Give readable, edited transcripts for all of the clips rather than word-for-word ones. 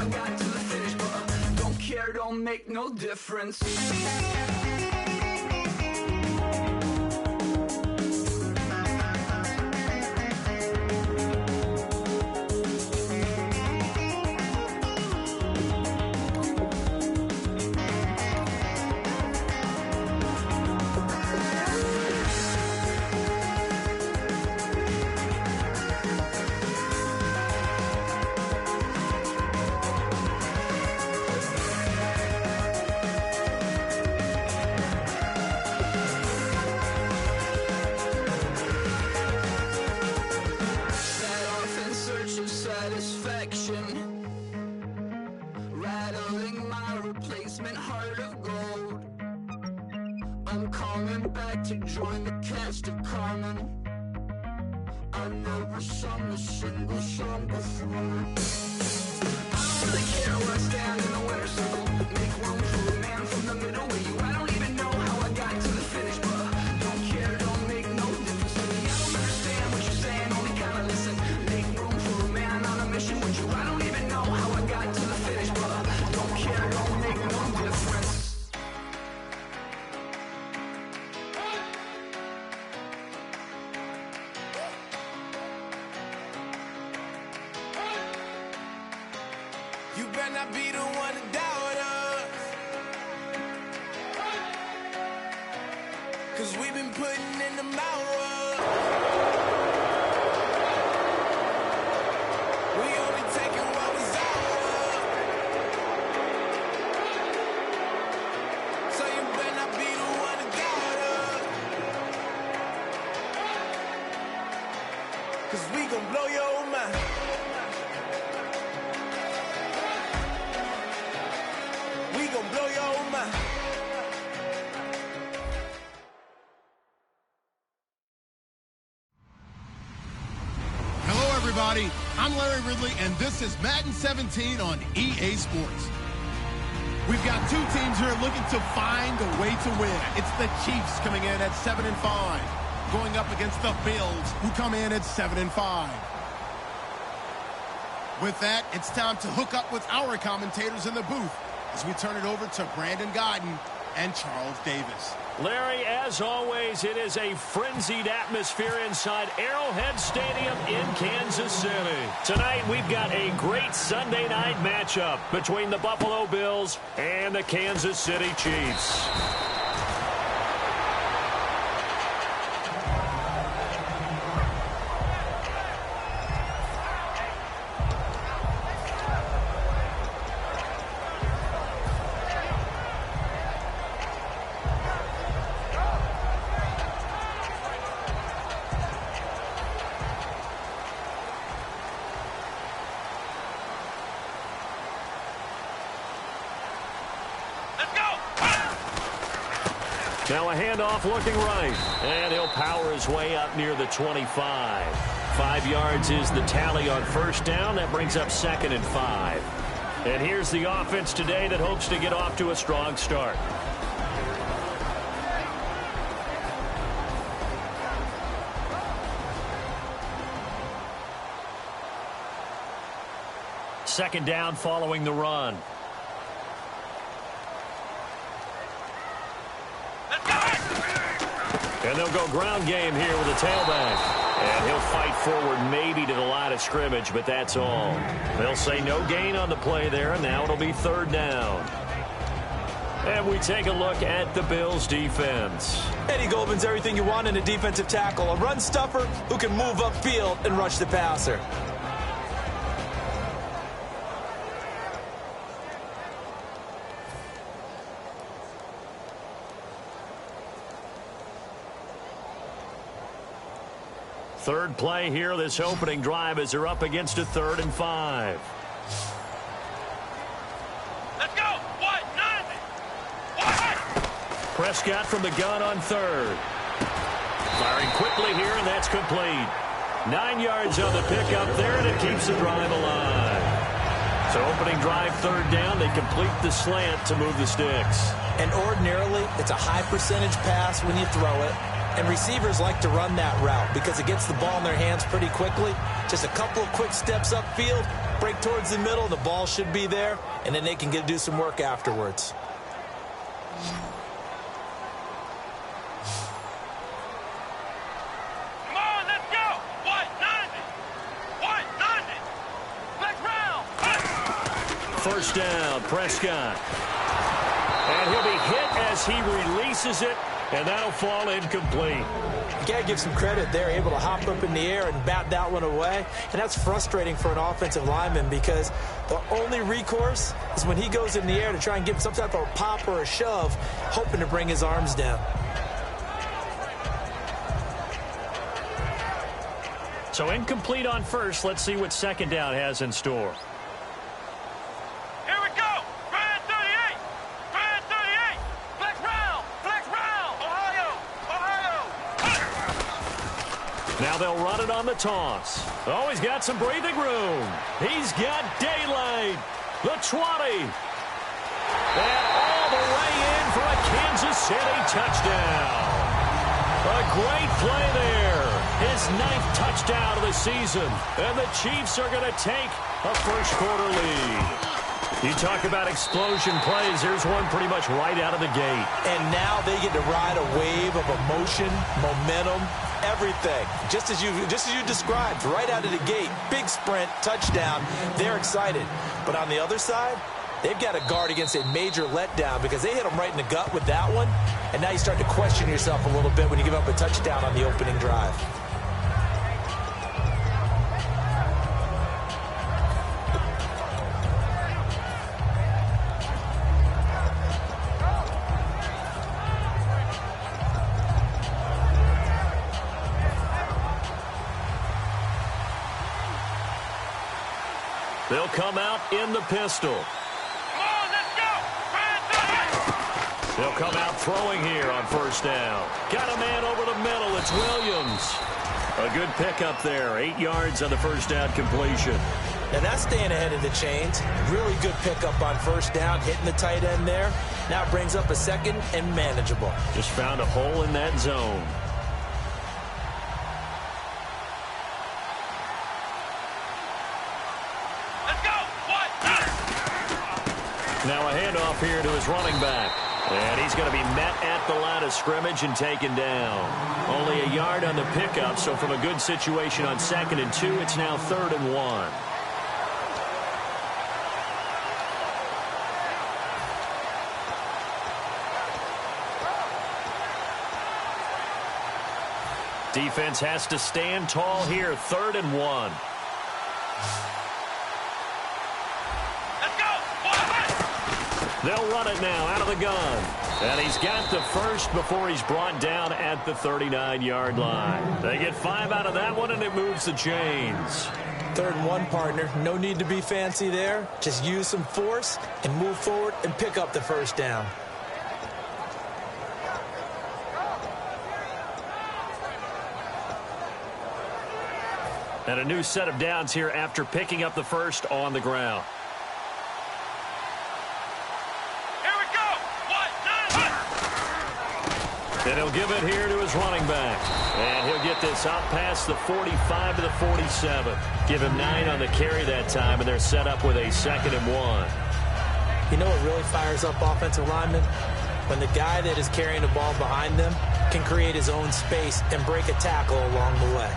I got to the finish, but don't care, don't make no difference. Rattling my replacement heart of gold. I'm coming back to join the cast of Carmen. I never sung a single song before. I don't really care where I stand in the winner's circle. Make room for a man from the middle with you. I don't even know how I got to the finish, but don't care, don't make no difference to me. I don't understand what you're saying, only kinda listen. Make room for a man on a mission with you. I don't even know how I got to the finish, but don't care, don't make no difference. You better not be the one to doubt us, 'cause we've been putting in the hours. We only taking what was ours. So you better not be the one to doubt us, 'cause we gon' blow your mind. Blow your mind. Hello, everybody. I'm Larry Ridley, and this is Madden 17 on EA Sports. We've got two teams here looking to find a way to win. It's the Chiefs coming in at 7-5, going up against the Bills, who come in at 7-5. With that, it's time to hook up with our commentators in the booth as we turn it over to Brandon Godden and Charles Davis. Larry, as always, it is a frenzied atmosphere inside Arrowhead Stadium in Kansas City. Tonight, we've got a great Sunday night matchup between the Buffalo Bills and the Kansas City Chiefs. Now a handoff looking right, and he'll power his way up near the 25. 5 yards is the tally on first down. That brings up 2nd and 5. And here's the offense today that hopes to get off to a strong start. Second down following the run. And they'll go ground game here with a tailback. And he'll fight forward maybe to the line of scrimmage, but that's all. They'll say no gain on the play there, and now it'll be 3rd down. And we take a look at the Bills' defense. Eddie Goldman's everything you want in a defensive tackle. A run stuffer who can move upfield and rush the passer. Third play here, this opening drive, as they're up against a 3rd and 5. Let's go! What? Nothing! What? Prescott from the gun on 3rd. Firing quickly here, and that's complete. 9 yards on the pickup there, and it keeps the drive alive. So opening drive, 3rd down, they complete the slant to move the sticks. And ordinarily, it's a high percentage pass when you throw it. And receivers like to run that route because it gets the ball in their hands pretty quickly. Just a couple of quick steps upfield, break towards the middle, the ball should be there, and then they can do some work afterwards. Come on, let's go! White 90! White 90! Black round! First down, Prescott. And he'll be hit as he releases it, and that'll fall incomplete. You got to give some credit. They're able to hop up in the air and bat that one away. And that's frustrating for an offensive lineman because the only recourse is when he goes in the air to try and give some type of a pop or a shove, hoping to bring his arms down. So incomplete on first. Let's see what second down has in store. Here we go! Grand 38! Grand 38! Flex round! Flex round! Ohio! Ohio! Now they'll run it on the toss. Oh, he's got some breathing room. He's got daylight. The 20. And all the way in for a Kansas City touchdown. A great play there. His 9th touchdown of the season. And the Chiefs are going to take a first-quarter lead. You talk about explosion plays. There's one pretty much right out of the gate. And now they get to ride a wave of emotion, momentum, everything. Just as you described, right out of the gate, big sprint, touchdown. They're excited. But on the other side, they've got to guard against a major letdown because they hit them right in the gut with that one. And now you start to question yourself a little bit when you give up a touchdown on the opening drive. They'll come out in the pistol. Come on, let's go! Grand 38! They'll come out throwing here on first down. Got a man over the middle. It's Williams. A good pickup there. 8 yards on the first down completion. And that's staying ahead of the chains. Really good pickup on first down, hitting the tight end there. Now it brings up a second and manageable. Just found a hole in that zone. Now a handoff here to his running back. And he's going to be met at the line of scrimmage and taken down. Only a yard on the pickup, so from a good situation on 2nd and 2, it's now 3rd and 1. Defense has to stand tall here, 3rd and 1. They'll run it now out of the gun. And he's got the first before he's brought down at the 39-yard line. They get 5 out of that one, and it moves the chains. 3rd and 1, partner. No need to be fancy there. Just use some force and move forward and pick up the first down. And a new set of downs here after picking up the first on the ground. And he'll give it here to his running back. And he'll get this out past the 45 to the 47. Give him 9 on the carry that time, and they're set up with a 2nd and 1. You know what really fires up offensive linemen? When the guy that is carrying the ball behind them can create his own space and break a tackle along the way.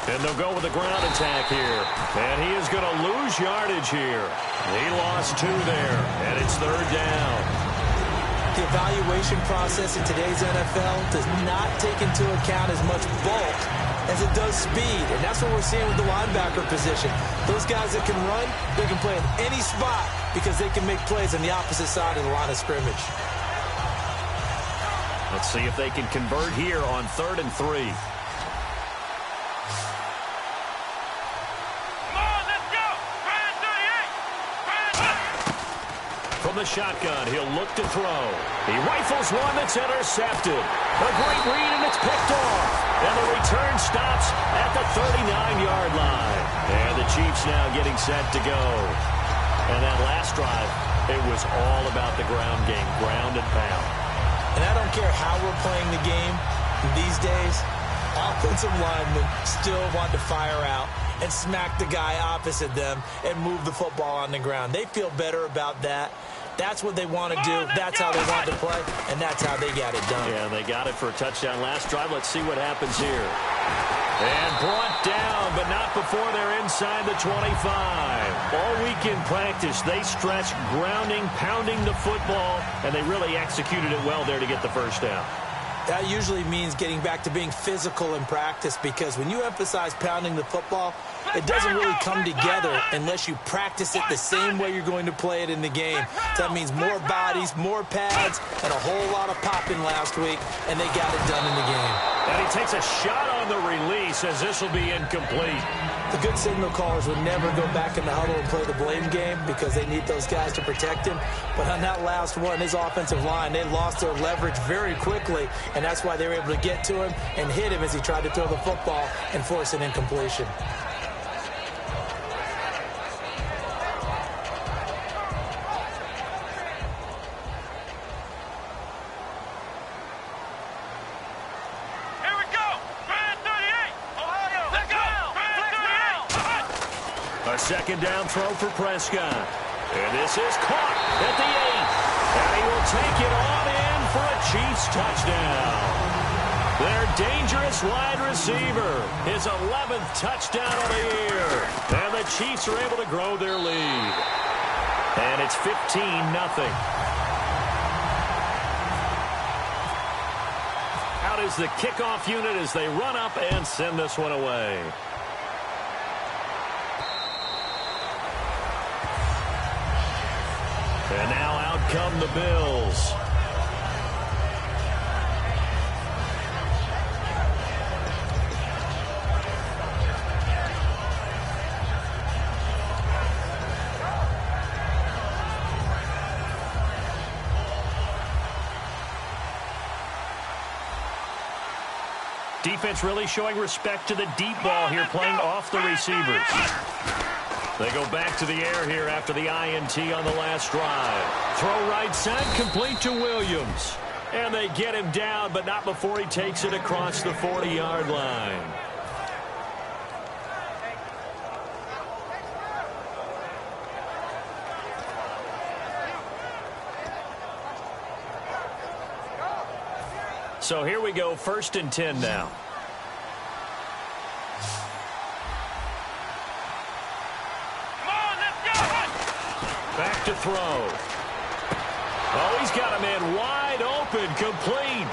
And they'll go with the ground attack here. And he is going to lose yardage here. He lost 2 there, and it's 3rd down. The evaluation process in today's NFL does not take into account as much bulk as it does speed. And that's what we're seeing with the linebacker position. Those guys that can run, they can play in any spot because they can make plays on the opposite side of the line of scrimmage. Let's see if they can convert here on 3rd and 3. From the shotgun, he'll look to throw. He rifles one that's intercepted. A great read, and it's picked off. And the return stops at the 39-yard line. And the Chiefs now getting set to go. And that last drive, it was all about the ground game, ground and pound. And I don't care how we're playing the game these days, offensive linemen still want to fire out and smack the guy opposite them and move the football on the ground. They feel better about that. That's what they want to do. That's how they want to play, and that's how they got it done. Yeah, they got it for a touchdown last drive. Let's see what happens here. And brought down, but not before they're inside the 25. All week in practice, they stretched, grounding, pounding the football, and they really executed it well there to get the first down. That usually means getting back to being physical in practice, because when you emphasize pounding the football, it doesn't really come together unless you practice it the same way you're going to play it in the game. That means more bodies, more pads, and a whole lot of popping last week, and they got it done in the game. And he takes a shot on the release as this will be incomplete. The good signal callers would never go back in the huddle and play the blame game because they need those guys to protect him. But on that last one, his offensive line, they lost their leverage very quickly, and that's why they were able to get to him and hit him as he tried to throw the football and force an incompletion. Second down throw for Prescott. And this is caught at the 8. And he will take it on in for a Chiefs touchdown. Their dangerous wide receiver. His 11th touchdown of the year. And the Chiefs are able to grow their lead. And it's 15-0. Out is the kickoff unit as they run up and send this one away. And now out come the Bills. Defense really showing respect to the deep ball here, playing off the receivers. They go back to the air here after the INT on the last drive. Throw right side, complete to Williams. And they get him down, but not before he takes it across the 40-yard line. So here we go, 1st and 10 now. Back to throw. Oh, he's got a man wide open, complete.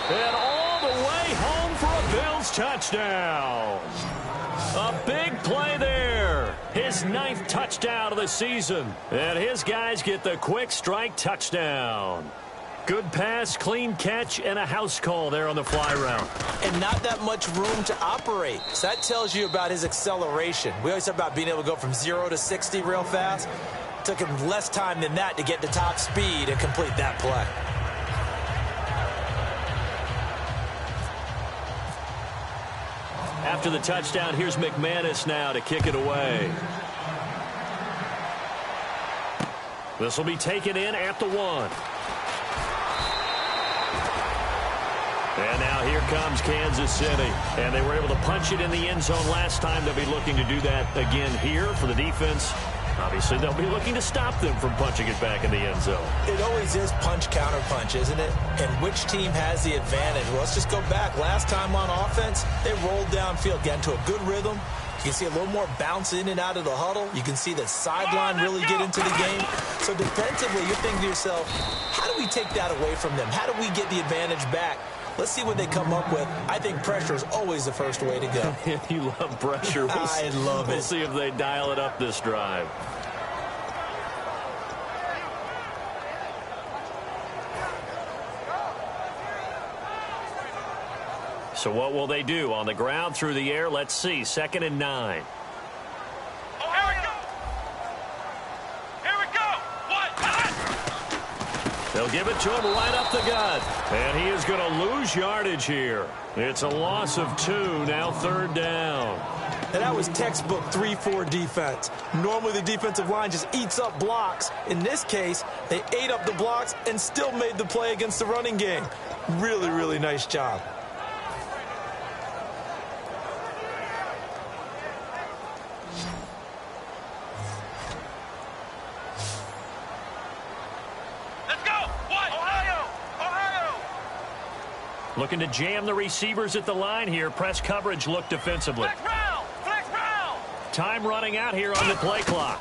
And all the way home for a Bills touchdown. A big play there. His 9th touchdown of the season. And his guys get the quick strike touchdown. Good pass, clean catch, and a house call there on the fly route. And not that much room to operate. So that tells you about his acceleration. We always talk about being able to go from 0 to 60 real fast. It took him less time than that to get to top speed and complete that play. After the touchdown, here's McManus now to kick it away. This will be taken in at the 1. And now here comes Kansas City. And they were able to punch it in the end zone last time. They'll be looking to do that again here for the defense. Obviously, they'll be looking to stop them from punching it back in the end zone. It always is punch-counter-punch, isn't it? And which team has the advantage? Well, let's just go back. Last time on offense, they rolled downfield, got into a good rhythm. You can see a little more bounce in and out of the huddle. You can see the sideline really get into the game. So defensively, you're thinking to yourself, how do we take that away from them? How do we get the advantage back? Let's see what they come up with. I think pressure is always the first way to go. You love pressure. I love it. We'll see if they dial it up this drive. So what will they do? On the ground, through the air, let's see. 2nd and 9. Oh, here we go. Here we go. They'll give it to him right up the gut. And he is going to lose yardage here. It's a loss of 2, now 3rd down. And that was textbook 3-4 defense. Normally the defensive line just eats up blocks. In this case, they ate up the blocks and still made the play against the running game. Really, really nice job. Looking to jam the receivers at the line here. Press coverage look defensively. Flex round. Time running out here on the play clock.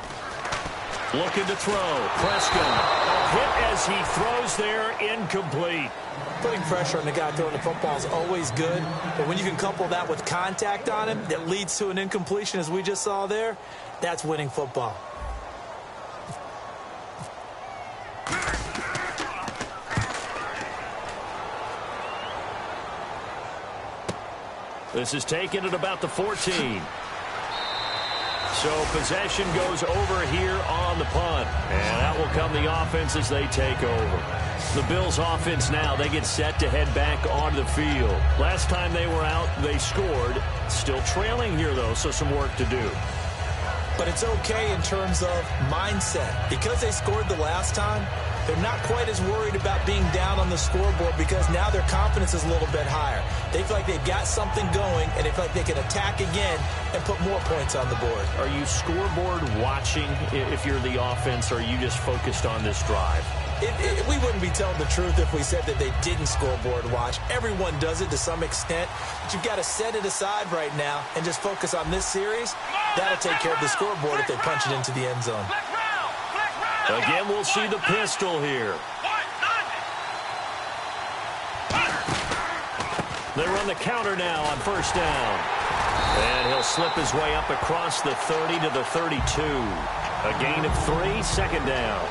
Looking to throw. Prescott. Hit as he throws there. Incomplete. Putting pressure on the guy throwing the football is always good. But when you can couple that with contact on him that leads to an incompletion, as we just saw there, that's winning football. This is taken at about the 14. So possession goes over here on the punt. And that will come the offense as they take over. The Bills offense now, they get set to head back onto the field. Last time they were out, they scored. Still trailing here, though, so some work to do. But it's okay in terms of mindset. Because they scored the last time, they're not quite as worried about being down on the scoreboard because now their confidence is a little bit higher. They feel like they've got something going, and they feel like they can attack again and put more points on the board. Are you scoreboard watching if you're the offense, or are you just focused on this drive? We wouldn't be telling the truth if we said that they didn't scoreboard watch. Everyone does it to some extent. But you've got to set it aside right now and just focus on this series. That'll take care of the scoreboard if they punch it into the end zone. Again, we'll see the pistol here. They run the counter now on 1st down. And he'll slip his way up across the 30 to the 32. A gain of 3, 2nd down.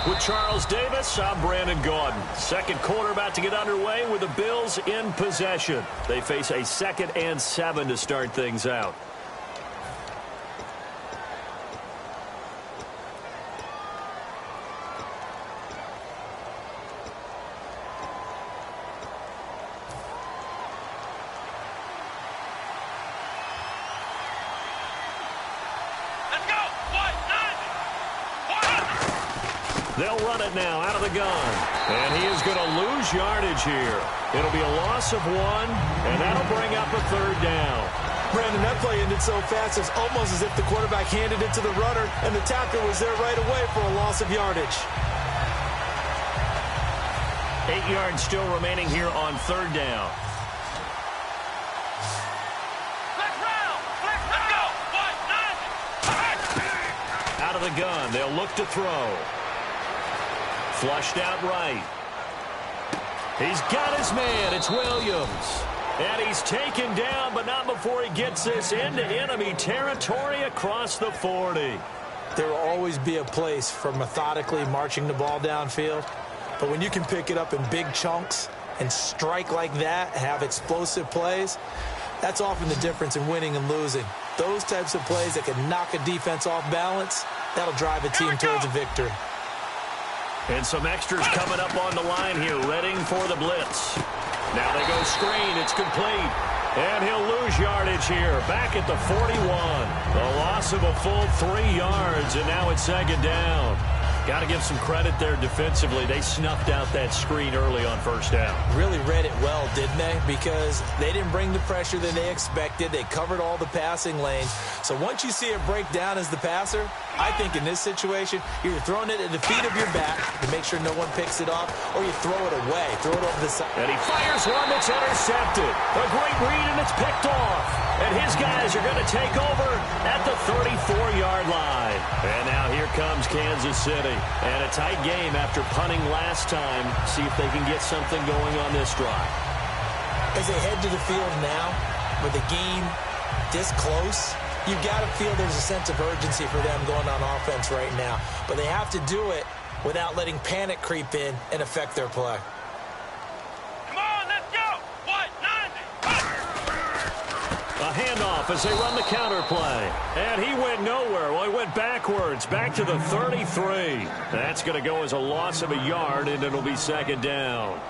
With Charles Davis, I'm Brandon Gordon. Second quarter about to get underway with the Bills in possession. They face a 2nd and 7 to start things out. They'll run it now out of the gun. And he is going to lose yardage here. It'll be a loss of 1, and that'll bring up a 3rd down. Brandon, that play ended so fast, it's almost as if the quarterback handed it to the runner, and the tackler was there right away for a loss of yardage. 8 yards still remaining here on 3rd down. Out of the gun, they'll look to throw. Flushed out right. He's got his man. It's Williams. And he's taken down, but not before he gets this into enemy territory across the 40. There will always be a place for methodically marching the ball downfield. But when you can pick it up in big chunks and strike like that, have explosive plays, that's often the difference in winning and losing. Those types of plays that can knock a defense off balance, that'll drive a team towards a victory. And some extras coming up on the line here, readying for the blitz. Now they go screen. It's complete. And he'll lose yardage here. Back at the 41. A loss of a full 3 yards, and now it's 2nd down. Got to give some credit there defensively. They snuffed out that screen early on 1st down. Really read it well, didn't they? Because they didn't bring the pressure that they expected. They covered all the passing lanes. So once you see it break down as the passer, I think in this situation, you're throwing it at the feet of your back to make sure no one picks it off, or you throw it away, throw it over the side. And he fires one that's intercepted. A great read, and it's picked off. And his guys are going to take over at the 34-yard line. And now here comes Kansas City. And a tight game after punting last time. See if they can get something going on this drive. As they head to the field now, with the game this close, you've got to feel there's a sense of urgency for them going on offense right now. But they have to do it without letting panic creep in and affect their play. Come on, let's go. What? 90. A A handoff as they run the counter play. And he went nowhere. Well, he went backwards, back to the 33. That's going to go as a loss of a yard, and it'll be second down.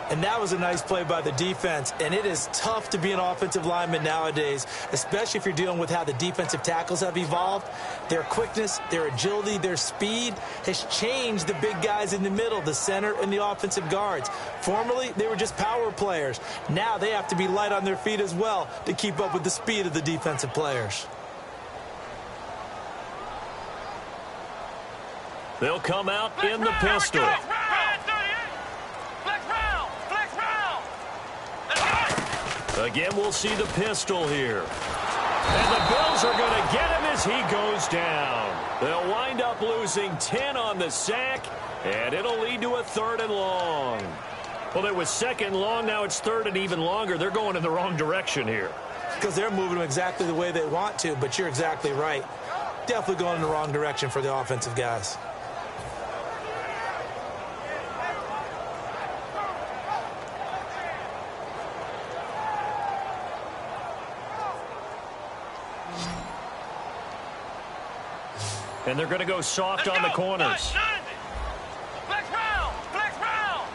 And that was a nice play by the defense. And it is tough to be an offensive lineman nowadays, especially if you're dealing with how the defensive tackles have evolved. Their quickness, their agility, their speed has changed the big guys in the middle, the center and the offensive guards. Formerly, they were just power players. Now they have to be light on their feet as well to keep up with the speed of the defensive players. They'll come out in the pistol. Again, we'll see the pistol here. And the Bills are going to get him as he goes down. They'll wind up losing 10 on the sack, and it'll lead to a 3rd and long. Well, it was 2nd and long. Now it's 3rd and even longer. They're going in the wrong direction here. Because they're moving them exactly the way they want to, but you're exactly right. Definitely going in the wrong direction for the offensive guys. And they're going to go soft on the corners. Flex round! Flex round!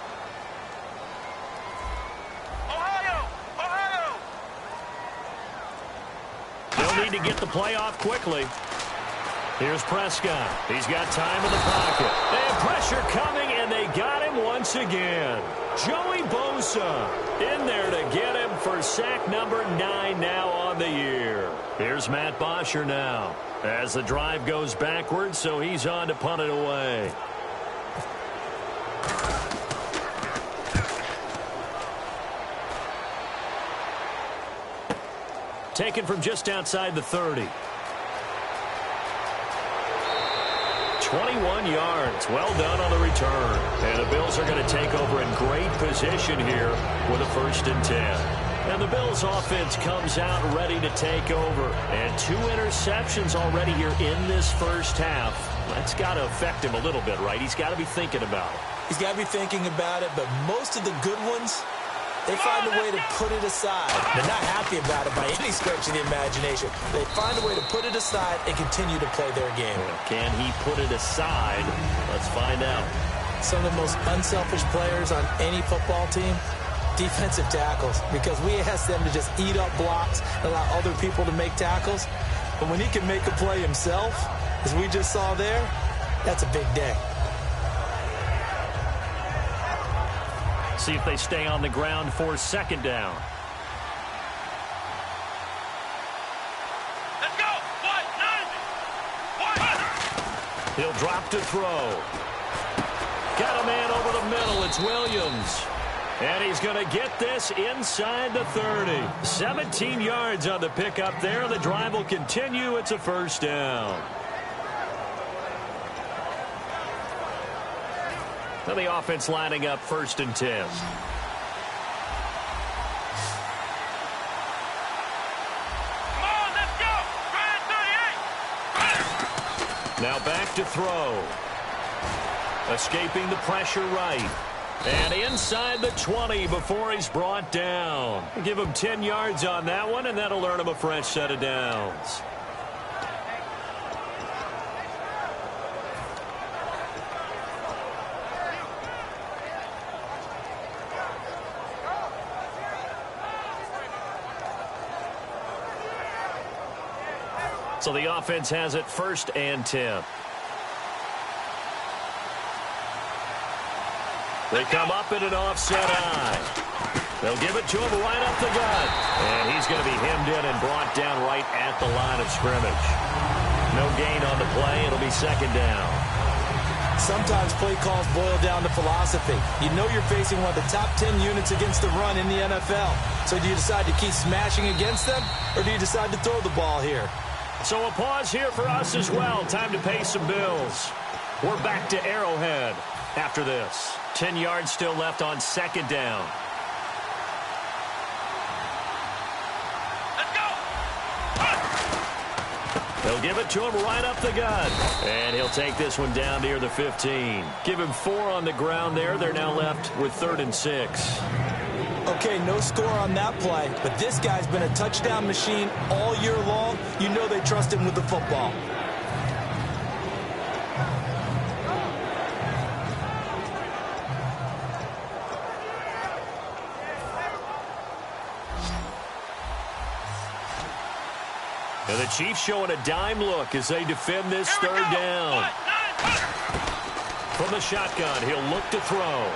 Ohio! They'll need to get the play off quickly. Here's Prescott. He's got time in the pocket. They have pressure coming, and they got him once again. Joey Bosa in there to get him for sack number 9 now on the year. Here's Matt Bosher now as the drive goes backwards, so he's on to punt it away. Taken from just outside the 30. 21 yards. Well done on the return. And the Bills are going to take over in great position here with a 1st and 10. And the Bills offense comes out ready to take over. And 2 interceptions already here in this first half. That's got to affect him a little bit, right? He's got to be thinking about it. He's got to be thinking about it, but most of the good ones, they find a way to put it aside. They're not happy about it by any stretch of the imagination. They find a way to put it aside and continue to play their game. Can he put it aside? Let's find out. Some of the most unselfish players on any football team, defensive tackles, because we ask them to just eat up blocks and allow other people to make tackles. But when he can make a play himself, as we just saw there, that's a big day. See if they stay on the ground for 2nd down. Let's go! He'll drop to throw. Got a man over the middle. It's Williams. And he's going to get this inside the 30. 17 yards on the pickup there. The drive will continue. It's a 1st down. And the offense lining up 1st and 10. Come on, let's go! Try 38! Now back to throw. Escaping the pressure right. And inside the 20 before he's brought down. Give him 10 yards on that one, and that'll earn him a fresh set of downs. So the offense has it 1st and 10. They come up in an offset eye. They'll give it to him right up the gut. And he's going to be hemmed in and brought down right at the line of scrimmage. No gain on the play. It'll be 2nd down. Sometimes play calls boil down to philosophy. You know you're facing one of the top 10 units against the run in the NFL. So do you decide to keep smashing against them, or do you decide to throw the ball here? So a pause here for us as well. Time to pay some bills. We're back to Arrowhead after this. 10 yards still left on 2nd down. Let's go! They'll give it to him right up the gut. And he'll take this one down near the 15. Give him 4 on the ground there. They're now left with 3rd and 6. Okay, no score on that play, but this guy's been a touchdown machine all year long. You know they trust him with the football. And the Chiefs showing a dime look as they defend this third down. From the shotgun, he'll look to throw.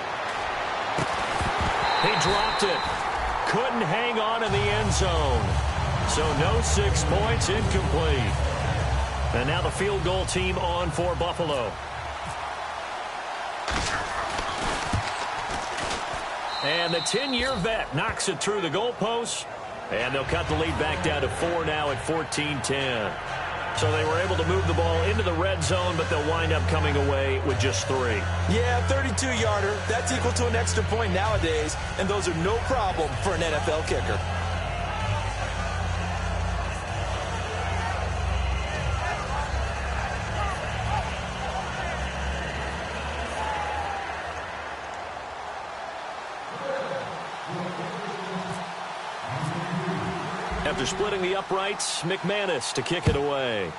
He dropped it. Couldn't hang on in the end zone. So no 6 points, incomplete. And now the field goal team on for Buffalo. And the 10-year vet knocks it through the goalposts. And they'll cut the lead back down to 4 now at 14-10. So they were able to move the ball into the red zone, but they'll wind up coming away with just 3. Yeah, 32-yarder. That's equal to an extra point nowadays, and those are no problem for an NFL kicker. After splitting the uprights, McManus to kick it away.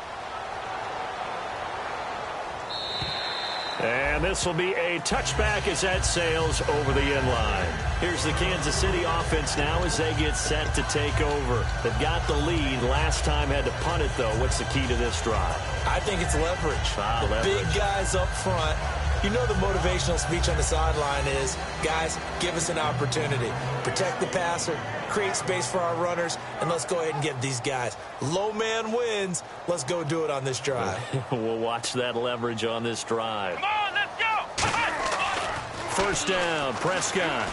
And this will be a touchback as that sails over the end line. Here's the Kansas City offense now as they get set to take over. They've got the lead. Last time had to punt it, though. What's the key to this drive? I think it's leverage. The big guys up front. You know the motivational speech on the sideline is, guys, give us an opportunity. Protect the passer, create space for our runners, and let's go ahead and get these guys. Low man wins. Let's go do it on this drive. We'll watch that leverage on this drive. Come on, let's go. First down, Prescott.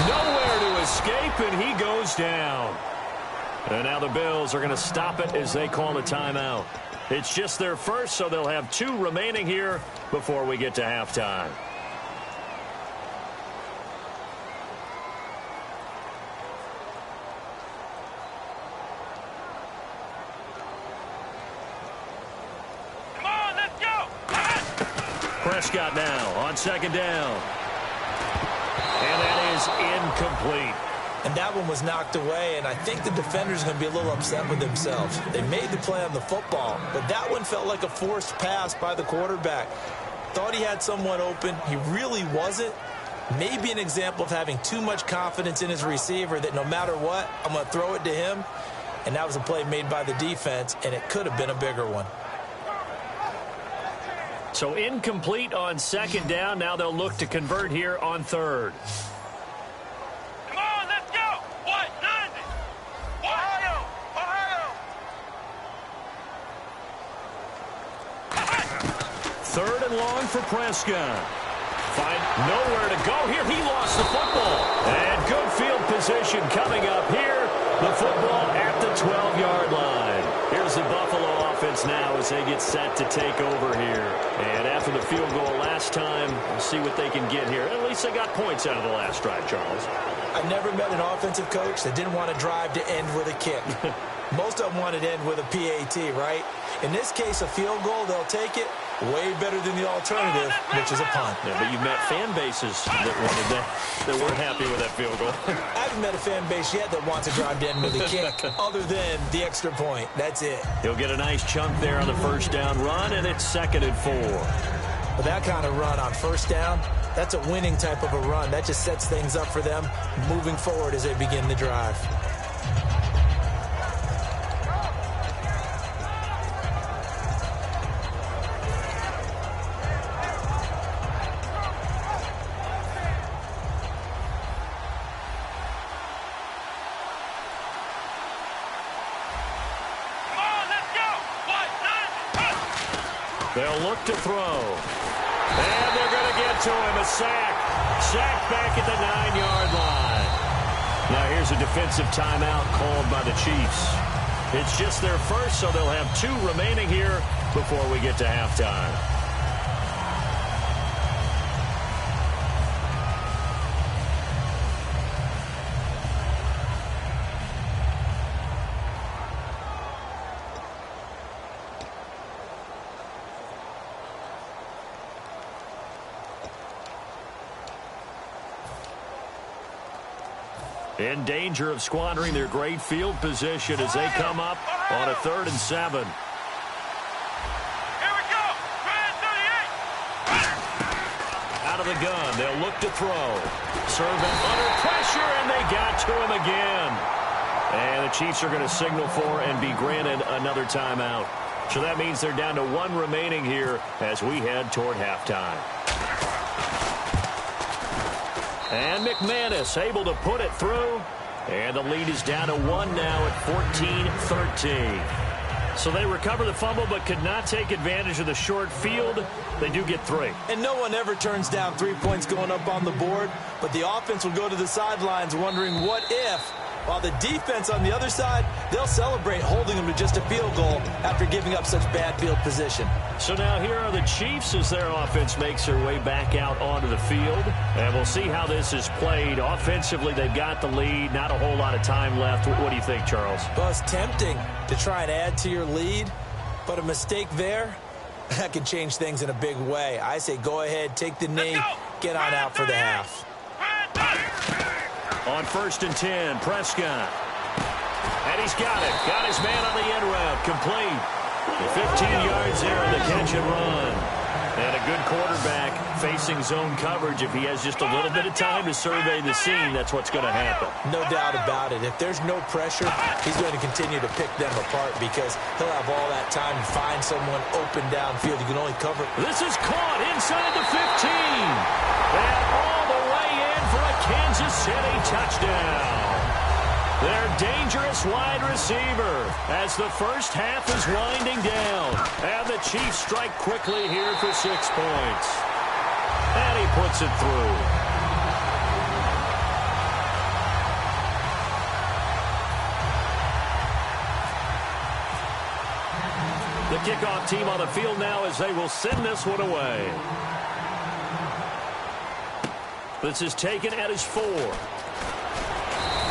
Nowhere to escape, and he goes down. And now the Bills are going to stop it as they call a timeout. It's just their first, so they'll have 2 remaining here before we get to halftime. Come on, let's go. Prescott now on second down. And that is incomplete. And that one was knocked away, and I think the defender's going to be a little upset with themselves. They made the play on the football, but that one felt like a forced pass by the quarterback. Thought he had someone open. He really wasn't. Maybe an example of having too much confidence in his receiver that no matter what, I'm going to throw it to him. And that was a play made by the defense, and it could have been a bigger one. So incomplete on second down. Now they'll look to convert here on third. Third and long for Prescott. Find nowhere to go here. He lost the football. And good field position coming up here. The football at the 12-yard line. Here's the Buffalo offense now as they get set to take over here. And after the field goal last time, we'll see what they can get here. At least they got points out of the last drive, Charles. I never met an offensive coach that didn't want to drive to end with a kick. Most of them wanted to end with a PAT, right? In this case, a field goal, they'll take it. Way better than the alternative, which is a punt. Yeah, but you've met fan bases that wanted that weren't happy with that field goal. I haven't met a fan base yet that wants to drive to end with a kick, other than the extra point. That's it. He'll get a nice chunk there on the first down run, and it's 2nd and 4. But that kind of run on first down, that's a winning type of a run. That just sets things up for them moving forward as they begin the drive. They'll look to throw. And they're going to get to him. A sack. Sack back at the 9-yard line. Now here's a defensive timeout called by the Chiefs. It's just their first, so they'll have 2 remaining here before we get to halftime. in danger of squandering their great field position as they come up on a 3rd and 7. Here we go. Out of the gun, they'll look to throw. Serve him under pressure, and they got to him again. And the Chiefs are going to signal for and be granted another timeout. So that means they're down to 1 remaining here as we head toward halftime. And McManus able to put it through. And the lead is down to 1 now at 14-13. So they recover the fumble but could not take advantage of the short field. They do get 3. And no one ever turns down 3 points going up on the board. But the offense will go to the sidelines wondering what if. While the defense on the other side, they'll celebrate holding them to just a field goal after giving up such bad field position. So now here are the Chiefs as their offense makes their way back out onto the field. And we'll see how this is played. Offensively, they've got the lead. Not a whole lot of time left. What do you think, Charles? Well, it's tempting to try and add to your lead, but a mistake there, that can change things in a big way. I say go ahead, take the knee, get on out for the half. On 1st and 10, Prescott. And he's got it. Got his man on the end route. Complete. 15 yards there on the catch and run. And a good quarterback facing zone coverage. If he has just a little bit of time to survey the scene, that's what's going to happen. No doubt about it. If there's no pressure, he's going to continue to pick them apart because he'll have all that time to find someone open downfield. He can only cover. This is caught inside the 15. And all the way in for a Kansas City touchdown. Their dangerous wide receiver as the first half is winding down. And the Chiefs strike quickly here for 6 points. And he puts it through. The kickoff team on the field now as they will send this one away. This is taken at his 4.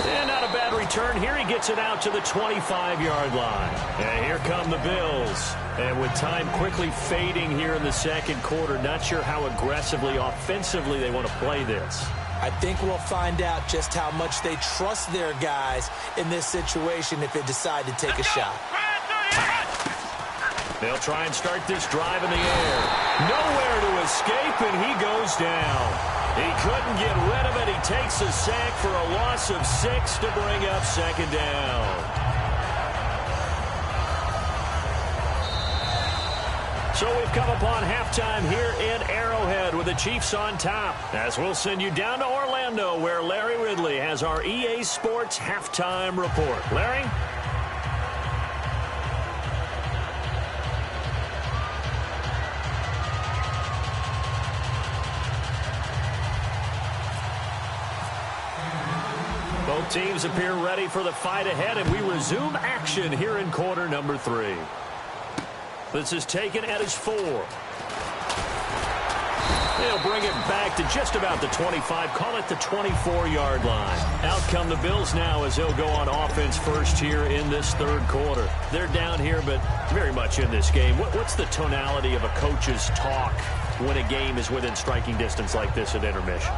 And not a bad return here. He gets it out to the 25-yard line. And here come the Bills. And with time quickly fading here in the second quarter, not sure how aggressively, offensively they want to play this. I think we'll find out just how much they trust their guys in this situation if they decide to take a shot. They'll try and start this drive in the air. Nowhere to escape, and he goes down. He couldn't get rid of it. He takes a sack for a loss of 6 to bring up 2nd down. So we've come upon halftime here in Arrowhead with the Chiefs on top. As we'll send you down to Orlando where Larry Ridley has our EA Sports halftime report. Larry? Both teams appear ready for the fight ahead, and we resume action here in quarter number 3. This is taken at his 4. They'll bring it back to just about the 25, call it the 24-yard line. Out come the Bills now as they'll go on offense first here in this 3rd quarter. They're down here, but very much in this game. What's the tonality of a coach's talk when a game is within striking distance like this at intermission?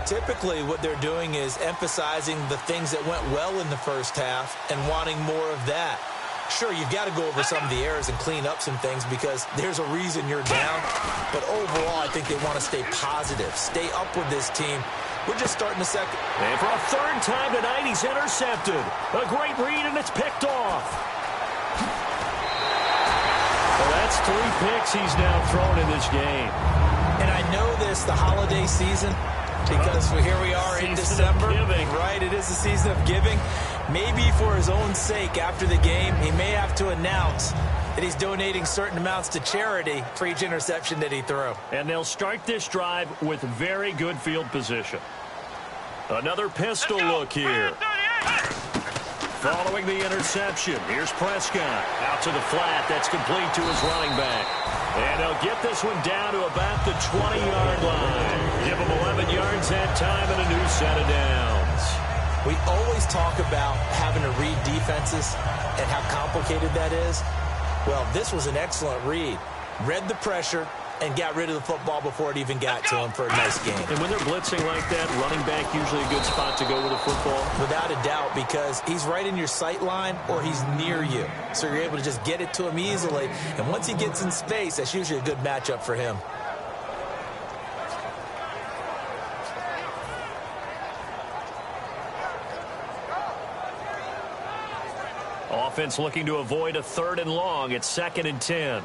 Typically, what they're doing is emphasizing the things that went well in the first half and wanting more of that. Sure, you've got to go over some of the errors and clean up some things because there's a reason you're down. But overall, I think they want to stay positive, stay up with this team. We're just starting the second. And for a 3rd time tonight, he's intercepted. A great read, and it's picked off. Well, that's 3 picks he's now thrown in this game. And I know this, the holiday season, because here we are in December, right? It is the season of giving. Maybe for his own sake after the game, he may have to announce that he's donating certain amounts to charity for each interception that he threw. And they'll start this drive with very good field position. Another pistol look here. Following the interception, here's Prescott. Out to the flat, that's complete to his running back. And they'll get this one down to about the 20-yard line. Give him 11 yards that time and a new set of downs. We always talk about having to read defenses and how complicated that is. Well, this was an excellent read. Read the pressure, and got rid of the football before it even got to him for a nice gain. And when they're blitzing like that, running back usually a good spot to go with a football? Without a doubt, because he's right in your sight line or he's near you. So you're able to just get it to him easily. And once he gets in space, that's usually a good matchup for him. Offense looking to avoid a 3rd and long. It's 2nd and 10.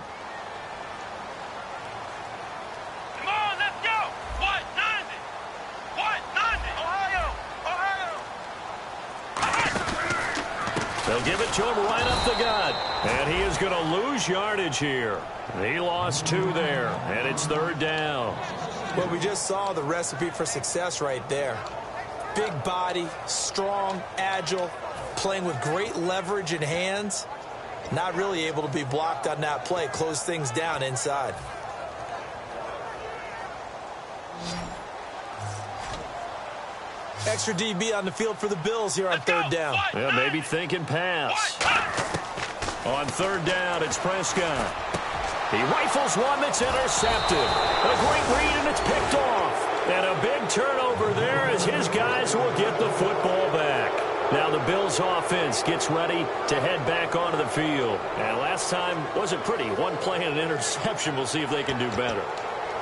Come on, let's go. What? 90. What? 90. Ohio. They'll give it to him right up the gut. And he is going to lose yardage here. He lost 2 there, and it's 3rd down. Well, we just saw the recipe for success right there. Big body, strong, agile, playing with great leverage in hands. Not really able to be blocked on that play. Close things down inside. Extra DB on the field for the Bills here on 3rd down. Yeah, maybe thinking pass. On 3rd down, it's Prescott. He rifles one that's intercepted. A great read, and it's picked off. And a big turnover there as his guys will get the football back. Now the Bills offense gets ready to head back onto the field. And last time wasn't pretty. One play and an interception. We'll see if they can do better.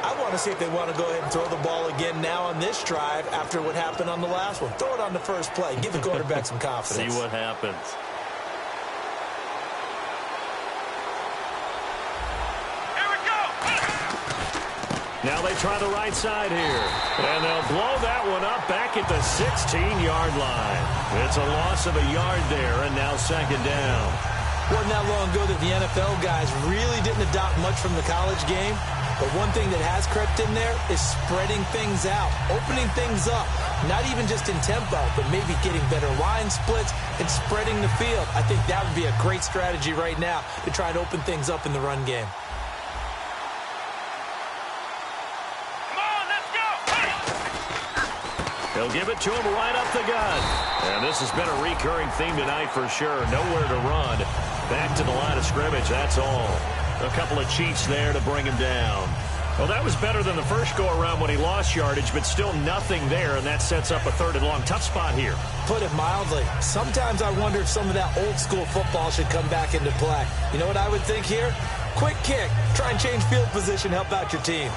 I want to see if they want to go ahead and throw the ball again now on this drive after what happened on the last one. Throw it on the first play. Give the quarterback some confidence. See what happens. Here we go. Now they try the right side here. And they'll blow that one up back at the 16-yard line. It's a loss of a yard there, and now 2nd down. Wasn't that long ago that the NFL guys really didn't adopt much from the college game. But one thing that has crept in there is spreading things out, opening things up, not even just in tempo, but maybe getting better line splits and spreading the field. I think that would be a great strategy right now to try and open things up in the run game. They'll give it to him right up the gut. And this has been a recurring theme tonight for sure. Nowhere to run. Back to the line of scrimmage, that's all. A couple of cheats there to bring him down. Well, that was better than the first go-around when he lost yardage, but still nothing there, and that sets up a 3rd and long. Tough spot here. Put it mildly. Sometimes I wonder if some of that old-school football should come back into play. You know what I would think here? Quick kick. Try and change field position, help out your team.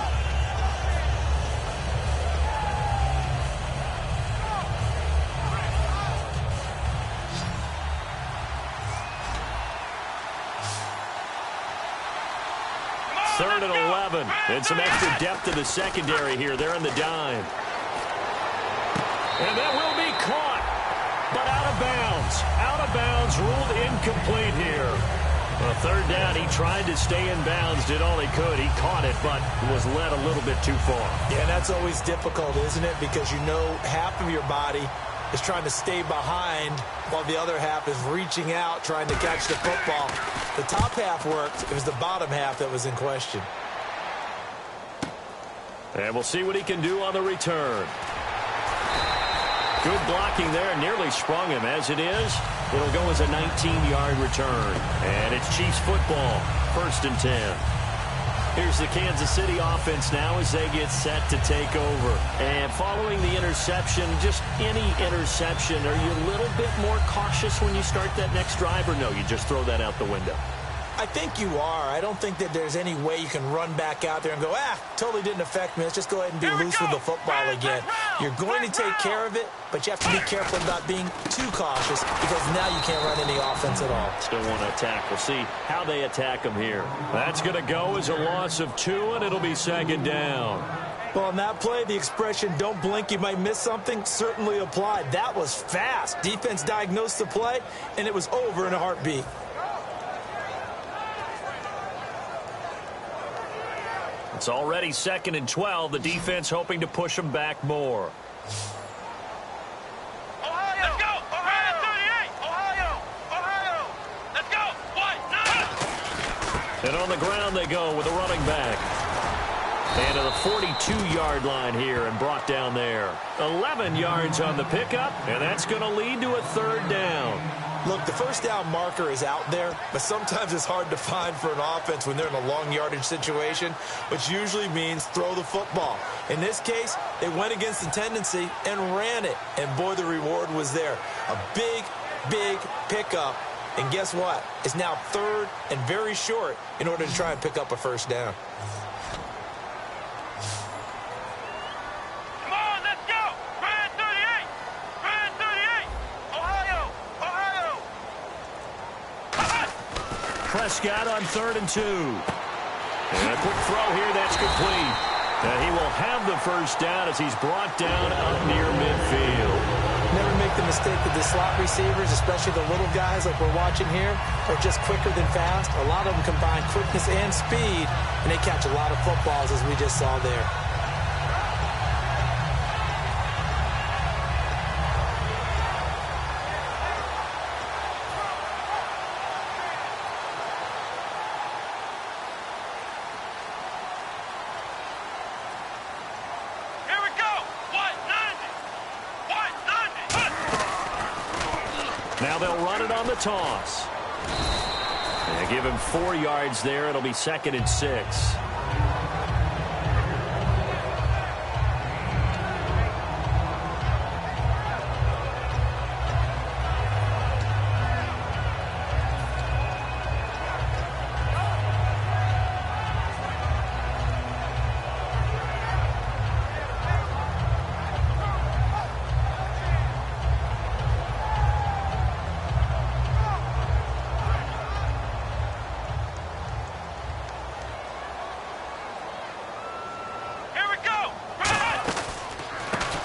Third and 11. And some extra depth to the secondary here. They're in the dime. And that will be caught. But out of bounds. Out of bounds. Ruled incomplete here. Well, 3rd down. He tried to stay in bounds. Did all he could. He caught it, but was led a little bit too far. Yeah, and that's always difficult, isn't it? Because you know half of your body is trying to stay behind while the other half is reaching out, trying to catch the football. The top half worked. It was the bottom half that was in question. And we'll see what he can do on the return. Good blocking there. Nearly sprung him. As it is, it'll go as a 19-yard return. And it's Chiefs football. 1st and 10. Here's the Kansas City offense now as they get set to take over. And following the interception, just any interception, are you a little bit more cautious when you start that next drive, or no, you just throw that out the window? I think you are. I don't think that there's any way you can run back out there and go, totally didn't affect me. Let's just go ahead and be loose with the football again. You're going to take care of it, but you have to be careful about being too cautious because now you can't run any offense at all. Still want to attack. We'll see how they attack them here. That's going to go as a loss of 2, and it'll be 2nd down. Well, on that play, the expression, don't blink, you might miss something, certainly applied. That was fast. Defense diagnosed the play, and it was over in a heartbeat. It's already 2nd and 12. The defense hoping to push them back more. Ohio! Let's go! Ohio! 38! Ohio! Ohio! Let's go! What? No! And on the ground they go with a running back. And to the 42-yard line here and brought down there. 11 yards on the pickup, and that's going to lead to a third down. Look, the first down marker is out there, but sometimes it's hard to find for an offense when they're in a long yardage situation, which usually means throw the football. In this case, they went against the tendency and ran it, and boy, the reward was there. A big, big pickup, and guess what? It's now third and very short in order to try and pick up a first down. Prescott on 3rd and 2. And a quick throw here, that's complete. And he will have the first down as he's brought down up near midfield. Never make the mistake that the slot receivers, especially the little guys like we're watching here, are just quicker than fast. A lot of them combine quickness and speed, and they catch a lot of footballs as we just saw there. Now they'll run it on the toss. And give him 4 yards there. It'll be 2nd and 6.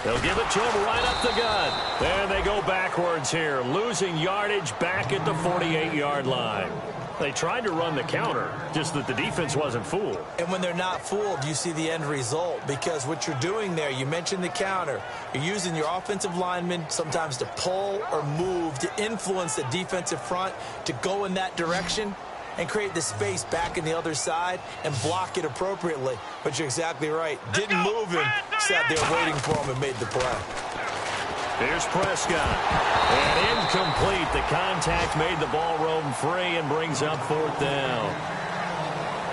They'll give it to him right up the gut. And they go backwards here, losing yardage back at the 48-yard line. They tried to run the counter, just that the defense wasn't fooled. And when they're not fooled, you see the end result, because what you're doing there, you mentioned the counter. You're using your offensive linemen sometimes to pull or move to influence the defensive front to go in that direction and create the space back in the other side and block it appropriately. But you're exactly right. Didn't move him, sat there waiting for him and made the play. Here's Prescott. And incomplete. The contact made the ball roam free and brings up 4th down.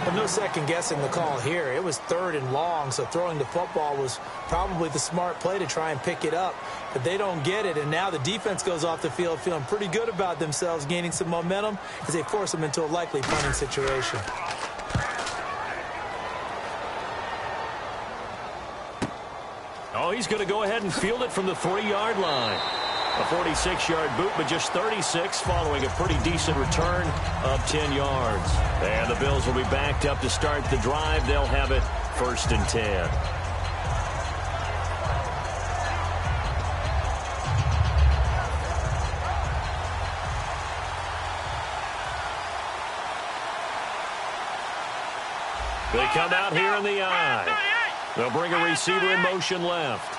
But no second guessing the call here. It was 3rd and long, so throwing the football was probably the smart play to try and pick it up. But they don't get it, and now the defense goes off the field feeling pretty good about themselves, gaining some momentum as they force them into a likely punting situation. Oh, he's going to go ahead and field it from the 40-yard line. A 46-yard boot, but just 36 following a pretty decent return of 10 yards. And the Bills will be backed up to start the drive. They'll have it 1st and 10. They come out here in the eye. They'll bring a receiver in motion left.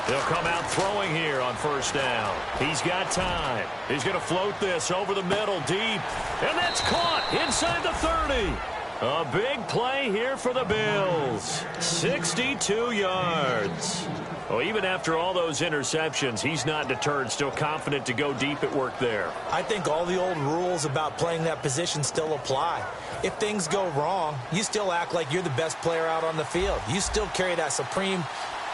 They'll come out throwing here on 1st down. He's got time. He's going to float this over the middle deep. And that's caught inside the 30. A big play here for the Bills. 62 yards. Well, even after all those interceptions, he's not deterred, still confident to go deep at work there. I think all the old rules about playing that position still apply. If things go wrong, you still act like you're the best player out on the field. You still carry that supreme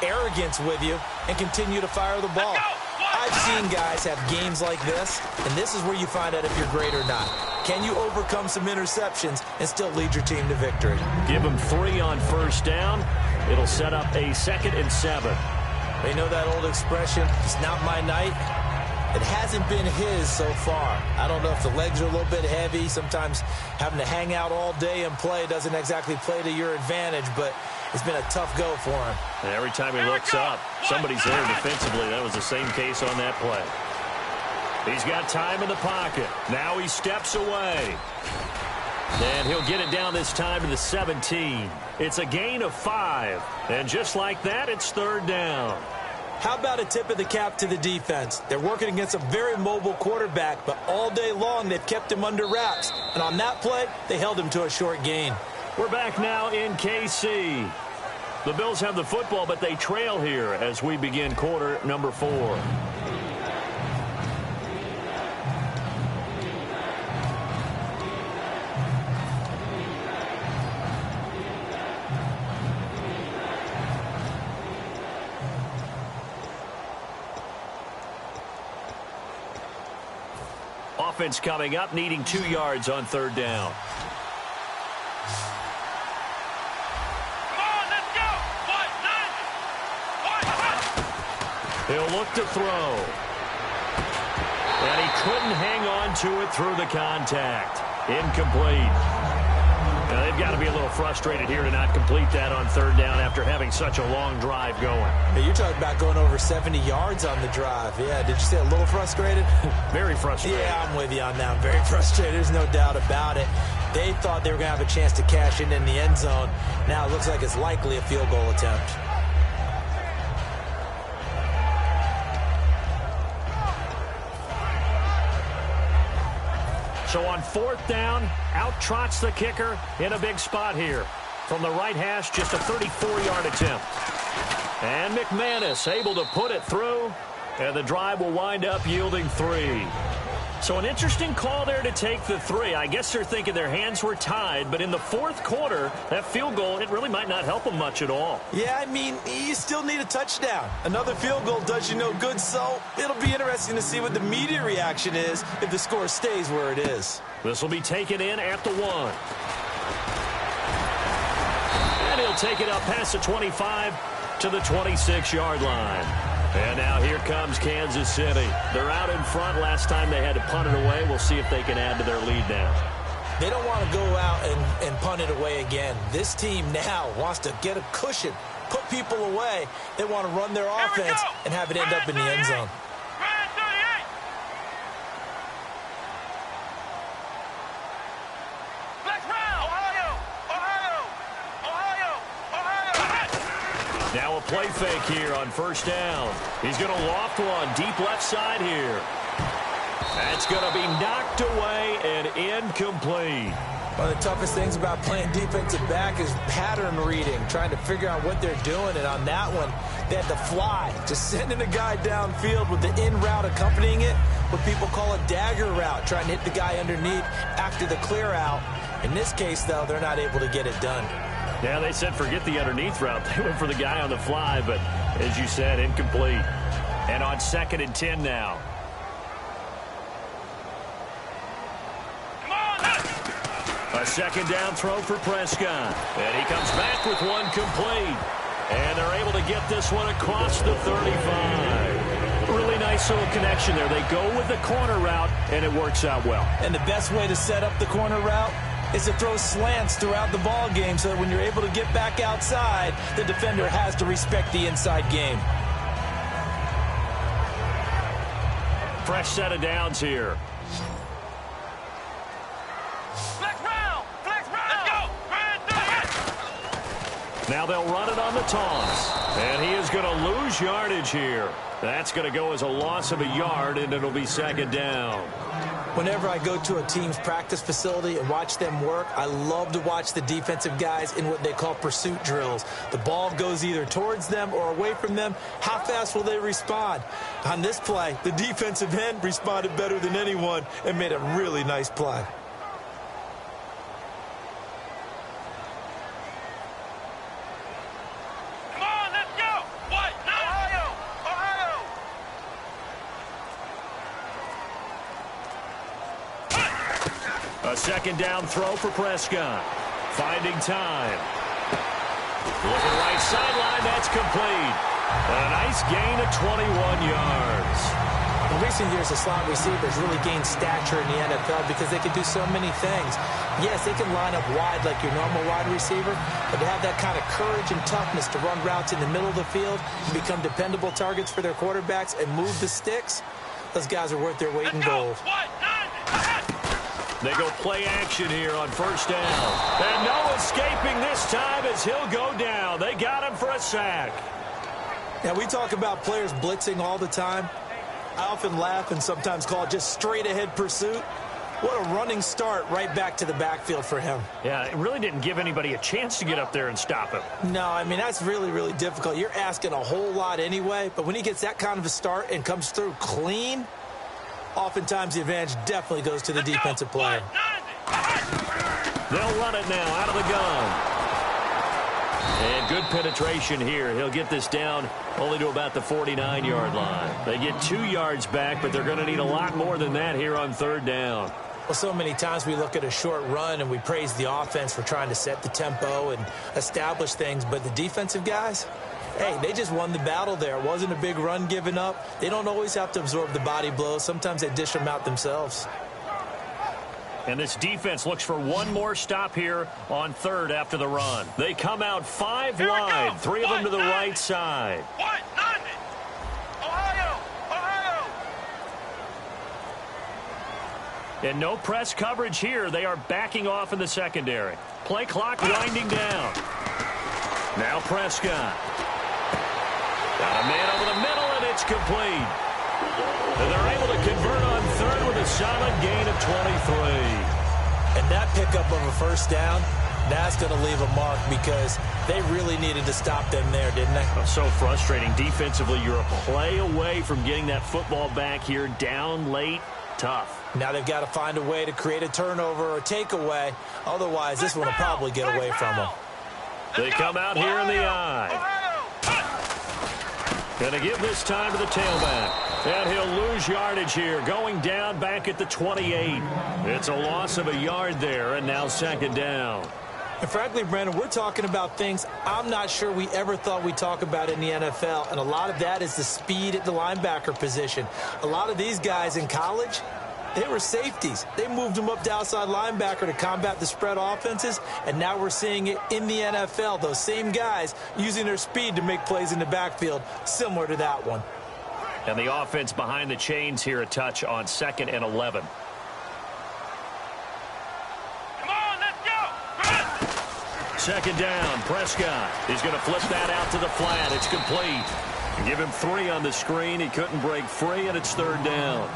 arrogance with you and continue to fire the ball. I've seen guys have games like this, and this is where you find out if you're great or not. Can you overcome some interceptions and still lead your team to victory? Give him 3 on 1st down. It'll set up a 2nd and 7. They know that old expression, it's not my night. It hasn't been his so far. I don't know if the legs are a little bit heavy. Sometimes having to hang out all day and play doesn't exactly play to your advantage, but it's been a tough go for him. And every time he looks up, somebody's there defensively. That was the same case on that play. He's got time in the pocket. Now he steps away. And he'll get it down this time to the 17. It's a gain of 5. And just like that, it's 3rd down. How about a tip of the cap to the defense? They're working against a very mobile quarterback, but all day long they've kept him under wraps. And on that play, they held him to a short gain. We're back now in KC. The Bills have the football, but they trail here as we begin quarter number 4. Offense coming up, needing 2 yards on 3rd down. Come on, let's go! He'll look to throw. And he couldn't hang on to it through the contact. Incomplete. Now, they've got to be a little frustrated here to not complete that on 3rd down after having such a long drive going. Hey, you're talking about going over 70 yards on the drive. Yeah, did you say a little frustrated? Very frustrated. Yeah, I'm with you on that. I'm very frustrated. There's no doubt about it. They thought they were going to have a chance to cash in the end zone. Now it looks like it's likely a field goal attempt. So on 4th down, out trots the kicker in a big spot here. From the right hash, just a 34-yard attempt. And McManus able to put it through, and the drive will wind up yielding 3. So an interesting call there to take the 3. I guess they're thinking their hands were tied, but in the 4th quarter, that field goal, it really might not help them much at all. Yeah, I mean, you still need a touchdown. Another field goal does you no good, so it'll be interesting to see what the media reaction is if the score stays where it is. This will be taken in at the 1. And he'll take it up past the 25 to the 26-yard line. And now here comes Kansas City. They're out in front. Last time they had to punt it away. We'll see if they can add to their lead now. They don't want to go out and punt it away again. This team now wants to get a cushion, put people away. They want to run their offense and have it end up in the end zone. Now a play fake here on 1st down. He's going to loft one deep left side here. That's going to be knocked away and incomplete. One of the toughest things about playing defensive back is pattern reading, trying to figure out what they're doing. And on that one, they had to fly, just sending a guy downfield with the in route accompanying it, what people call a dagger route, trying to hit the guy underneath after the clear out. In this case, though, they're not able to get it done. Yeah, they said forget the underneath route. They went for the guy on the fly, but as you said, incomplete. And on 2nd and 10 now. A 2nd down throw for Prescott. And he comes back with one complete. And they're able to get this one across the 35. Really nice little connection there. They go with the corner route, and it works out well. And the best way to set up the corner route is to throw slants throughout the ball game so that when you're able to get back outside, the defender has to respect the inside game. Fresh set of downs here. Flex round! Let's go! Now they'll run it on the toss. And he is going to lose yardage here. That's going to go as a loss of a yard, and it'll be 2nd down. Whenever I go to a team's practice facility and watch them work, I love to watch the defensive guys in what they call pursuit drills. The ball goes either towards them or away from them. How fast will they respond? On this play, the defensive end responded better than anyone and made a really nice play. Come on, let's go! What? Ohio! A 2nd down throw for Prescott. Finding time. Looking right sideline, that's complete. A nice gain of 21 yards. In recent years, the slot receivers really gained stature in the NFL because they can do so many things. Yes, they can line up wide like your normal wide receiver, but to have that kind of courage and toughness to run routes in the middle of the field and become dependable targets for their quarterbacks and move the sticks, those guys are worth their weight in gold. They go play action here on 1st down. And no escaping this time as he'll go down. They got him for a sack. Now, we talk about players blitzing all the time. I often laugh and sometimes call it just straight-ahead pursuit. What a running start right back to the backfield for him. Yeah, it really didn't give anybody a chance to get up there and stop him. No, I mean, that's really, really difficult. You're asking a whole lot anyway, but when he gets that kind of a start and comes through clean, oftentimes the advantage definitely goes to the defensive player. They'll run it now out of the gun. And good penetration here. He'll get this down only to about the 49-yard line. They get 2 yards back, but they're going to need a lot more than that here on third down. Well, so many times we look at a short run and we praise the offense for trying to set the tempo and establish things, but the defensive guys, hey, they just won the battle there. It wasn't a big run given up. They don't always have to absorb the body blows. Sometimes they dish them out themselves. And this defense looks for one more stop here on third after the run. They come out 5 wide, 3 of them to the right side. And no press coverage here. They are backing off in the secondary. Play clock winding down. Now Prescott. Got a man over the middle, and it's complete. And they're able to convert on third with a solid gain of 23. And that pickup of a first down, that's going to leave a mark because they really needed to stop them there, didn't they? So frustrating. Defensively, you're a play away from getting that football back here down late. Tough. Now they've got to find a way to create a turnover or takeaway. Otherwise, this one will probably get away from them. They come out here in the eye. Going to give this time to the tailback. And he'll lose yardage here, going down back at the 28. It's a loss of a yard there, and now second down. And frankly, Brandon, we're talking about things I'm not sure we ever thought we'd talk about in the NFL, and a lot of that is the speed at the linebacker position. A lot of these guys in college, they were safeties. They moved them up to outside linebacker to combat the spread offenses, and now we're seeing it in the NFL. Those same guys using their speed to make plays in the backfield, similar to that one. And the offense behind the chains here a touch on 2nd and 11. Come on, let's go. Second down, Prescott. He's going to flip that out to the flat. It's complete. Give him 3 on the screen. He couldn't break free, and it's third down.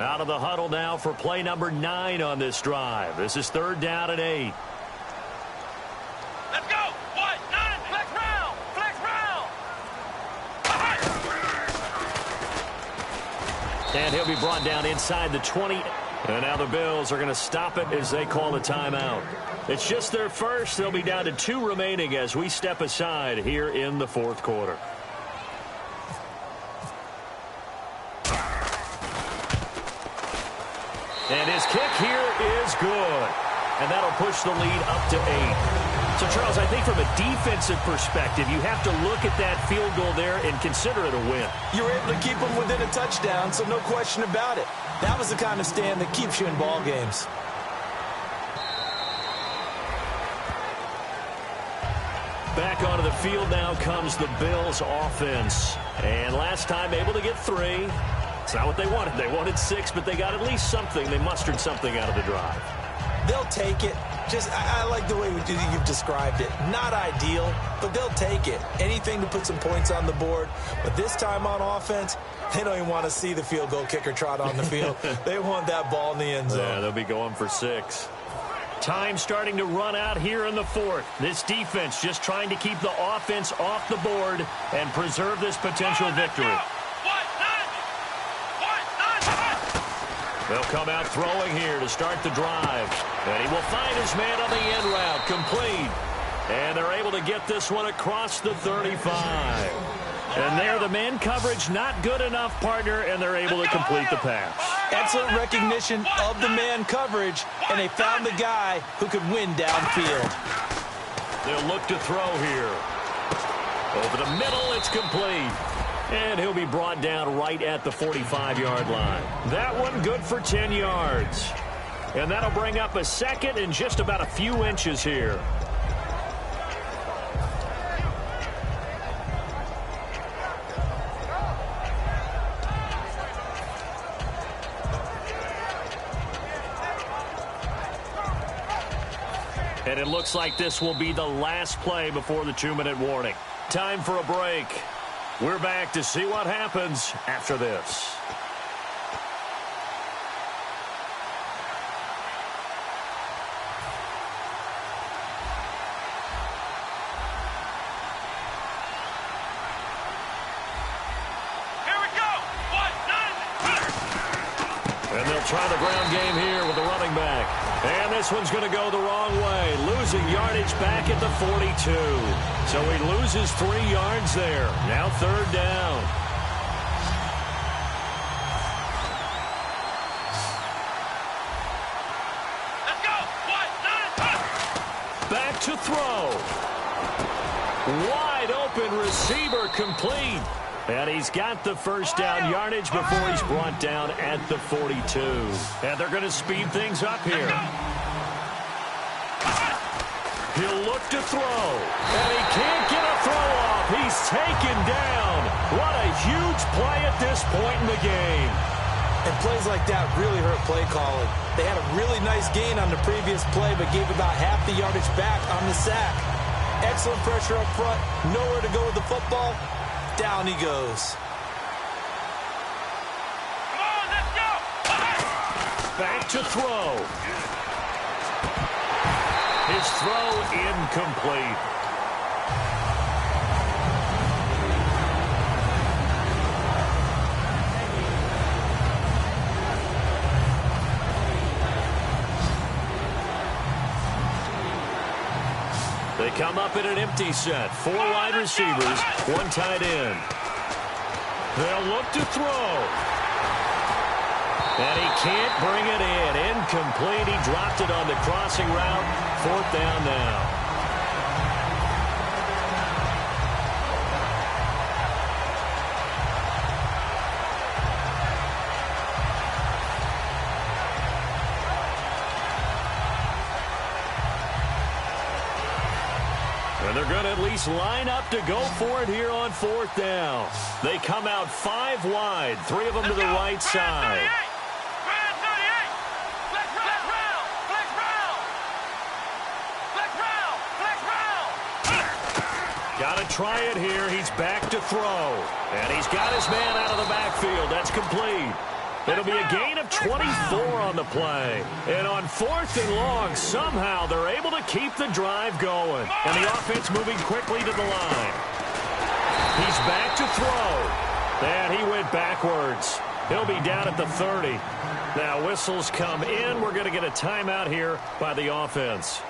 Out of the huddle now for play number 9 on this drive. This is third down and 8. Let's go. 9, flex round, flex round. And he'll be brought down inside the 20. And now the Bills are going to stop it as they call a timeout. It's just their first. They'll be down to 2 remaining as we step aside here in the fourth quarter. And his kick here is good. And that'll push the lead up to 8. So, Charles, I think from a defensive perspective, you have to look at that field goal there and consider it a win. You were able to keep them within a touchdown, so no question about it. That was the kind of stand that keeps you in ball games. Back onto the field now comes the Bills offense. And last time able to get 3. It's not what they wanted. They wanted 6, but they got at least something. They mustered something out of the drive. They'll take it. I like the way you've described it. Not ideal, but they'll take it. Anything to put some points on the board. But this time on offense, they don't even want to see the field goal kicker trot on the field. They want that ball in the end zone. Yeah, they'll be going for 6. Time starting to run out here in the fourth. This defense just trying to keep the offense off the board and preserve this potential victory. They'll come out throwing here to start the drive. And he will find his man on the end route, complete. And they're able to get this one across the 35. And there, the man coverage not good enough, partner, and they're able to complete the pass. Excellent recognition of the man coverage, and they found the guy who could win downfield. They'll look to throw here. Over the middle, it's complete. And he'll be brought down right at the 45-yard line. That one good for 10 yards. And that'll bring up a second and just about a few inches here. And it looks like this will be the last play before the 2-minute warning. Time for a break. We're back to see what happens after this. And they'll try the ground game here with the running back. And this one's going to go the wrong way. Losing yardage back at the 42. So he loses 3 yards there. Now 3rd down. Let's go. 1, 9, Back to throw. Wide open receiver complete. And he's got the first down yardage before he's brought down at the 42. And they're going to speed things up here. He'll look to throw. And he can't get a throw off. He's taken down. What a huge play at this point in the game. And plays like that really hurt play calling. They had a really nice gain on the previous play, but gave about half the yardage back on the sack. Excellent pressure up front. Nowhere to go with the football. Down he goes. come on, let's go. Back to throw. His throw incomplete. They come up in an empty set. 4 wide receivers, 1 tight end. They'll look to throw. And he can't bring it in. Incomplete. He dropped it on the crossing route. 4th down now. And they're going to at least line up to go for it here on 4th down. They come out 5 wide, 3 of them to the right side. Got to try it here. He's back to throw. And he's got his man out of the backfield. That's complete. It'll be a gain of 24 on the play. And on 4th and long, somehow they're able to keep the drive going. And the offense moving quickly to the line. He's back to throw. And he went backwards. He'll be down at the 30. Now whistles come in. We're going to get a timeout here by the offense.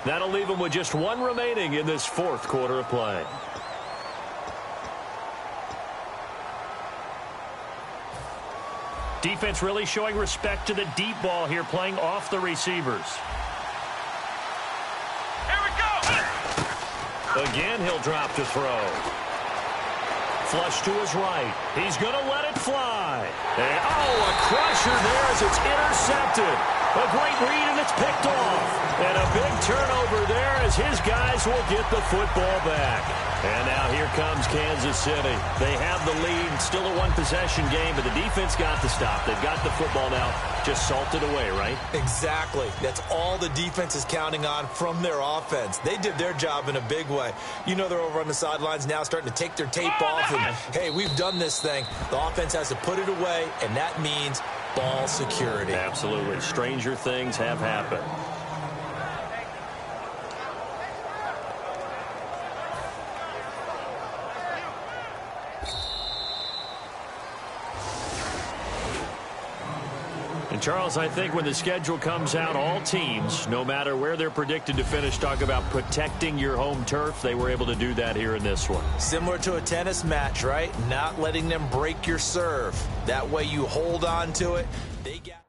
That'll leave them with just 1 remaining in this 4th quarter of play. Defense really showing respect to the deep ball here, playing off the receivers. Here we go. Again, he'll drop to throw. Flush to his right. He's going to let it fly. And, a crusher there as it's intercepted. A great read, and it's picked off. And a big turnover there as his guys will get the football back. And now here comes Kansas City. They have the lead. Still a 1-possession game, but the defense got the stop. They've got the football now. Just salted away, right? Exactly. That's all the defense is counting on from their offense. They did their job in a big way. You know they're over on the sidelines now starting to take their tape off. And, hey, we've done this thing. The offense has to put it away, and that means ball security. Absolutely. Stranger things have happened. And Charles, I think when the schedule comes out, all teams, no matter where they're predicted to finish, talk about protecting your home turf. They were able to do that here in this one. Similar to a tennis match, right? Not letting them break your serve. That way you hold on to it. They got